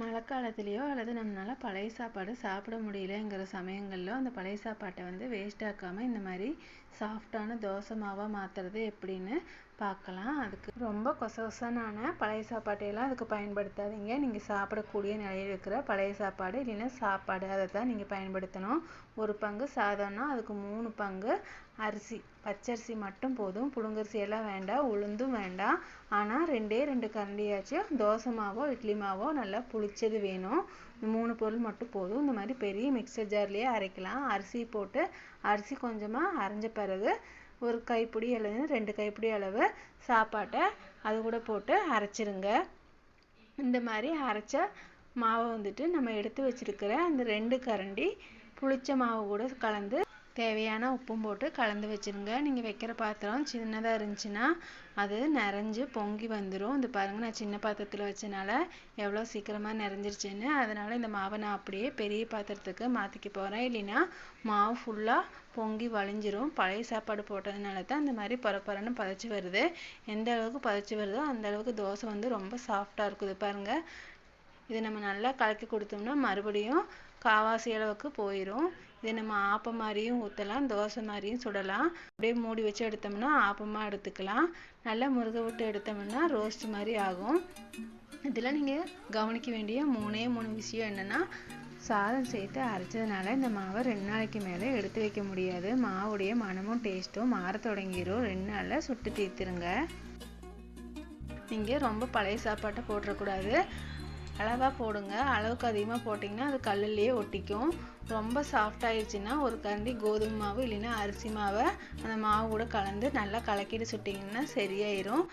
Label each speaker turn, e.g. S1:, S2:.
S1: மழைக்காலத்துலேயோ அல்லது நம்மளால பழைய சாப்பாடு சாப்பிட முடியலங்கிற சமயங்கள்ல அந்த பழைய சாப்பாட்டை வந்து வேஸ்ட் ஆக்காமல் இந்த மாதிரி சாஃப்டான தோசை மாவாக மாற்றுறது எப்படின்னு பார்க்கலாம். அதுக்கு ரொம்ப கொசகொசனான பழைய சாப்பாட்டையெல்லாம் அதுக்கு பயன்படுத்தாதீங்க. நீங்கள் சாப்பிடக்கூடிய நிலையில் இருக்கிற பழைய சாப்பாடு இல்லைன்னா சாப்பாடு அதை தான் நீங்கள் பயன்படுத்தணும். 1 பங்கு சாதம்னா அதுக்கு 3 பங்கு அரிசி, பச்சரிசி மட்டும் போதும். புழுங்கரிசி எல்லாம் வேண்டாம், உளுந்தும் வேண்டாம். ஆனால் 2 கரண்டியாச்சும் தோசை மாவோ இட்லி மாவோ நல்லா புளிச்சது வேணும். இந்த 3 பொருள் மட்டும் போதும். இந்த மாதிரி பெரிய மிக்சர் ஜார்லேயே அரைக்கலாம். அரிசி போட்டு அரிசி கொஞ்சமாக அரைஞ்ச பிறகு 1 கைப்பிடி அல்லது 2 கைப்பிடி அளவு சாப்பாட்டை அது கூட போட்டு அரைச்சிருங்க. இந்த மாதிரி அரைச்ச மாவை வந்துட்டு நம்ம எடுத்து வச்சிருக்கிற அந்த 2 கரண்டி புளிச்ச மாவு கூட கலந்து தேவையான உப்பும் போட்டு கலந்து வச்சுருங்க. நீங்கள் வைக்கிற பாத்திரம் சின்னதாக இருந்துச்சுன்னா அது நிறைஞ்சு பொங்கி வந்துடும். இது பாருங்கள், நான் சின்ன பாத்திரத்தில் வச்சனால எவ்வளோ சீக்கிரமாக நிறைஞ்சிருச்சுன்னு. அதனால் இந்த மாவை நான் அப்படியே பெரிய பாத்திரத்துக்கு மாற்றிக்க போகிறேன். இல்லைன்னா மாவு ஃபுல்லாக பொங்கி வழிஞ்சிரும். பழைய சாப்பாடு போட்டதுனால தான் இந்த மாதிரி பரப்பரன்னு பதச்சி வருது. எந்த அளவுக்கு பதச்சி வருதோ அந்த அளவுக்கு தோசை வந்து ரொம்ப சாஃப்டாக இருக்குது. பாருங்கள், இதை நம்ம நல்லா கலக்கி கொடுத்தோம்னா மறுபடியும் காவாசி அளவுக்கு போயிடும். இதை நம்ம ஆப்பம் மாதிரியும் ஊற்றலாம், தோசை மாதிரியும் சுடலாம். அப்படியே மூடி வச்சு எடுத்தோம்னா ஆப்பமாக எடுத்துக்கலாம். நல்லா முருக விட்டு எடுத்தோம்னா ரோஸ்ட் மாதிரி ஆகும். இதில் நீங்கள் கவனிக்க வேண்டிய 3 விஷயம் என்னென்னா, சாதம் சேர்த்து அரைச்சதுனால இந்த மாவை 2 நாளைக்கு மேலே எடுத்து வைக்க முடியாது. மாவுடைய மனமும் டேஸ்ட்டும் மாற தொடங்கிடும். 2 நாளில் சுட்டு தீர்த்துருங்க. நீங்கள் ரொம்ப பழைய சாப்பாட்டை போட்டுறக்கூடாது, அளவாக போடுங்க. அளவுக்கு அதிகமாக போட்டிங்கன்னா அது கல்லுலேயே ஒட்டிக்கும். ரொம்ப சாஃப்டாகிடுச்சுன்னா 1 கரண்டி கோதுமை மாவு இல்லைன்னா அரிசி மாவை அந்த மாவு கூட கலந்து நல்லா கலக்கிட்டு சுட்டிங்கன்னா சரியாயிரும்.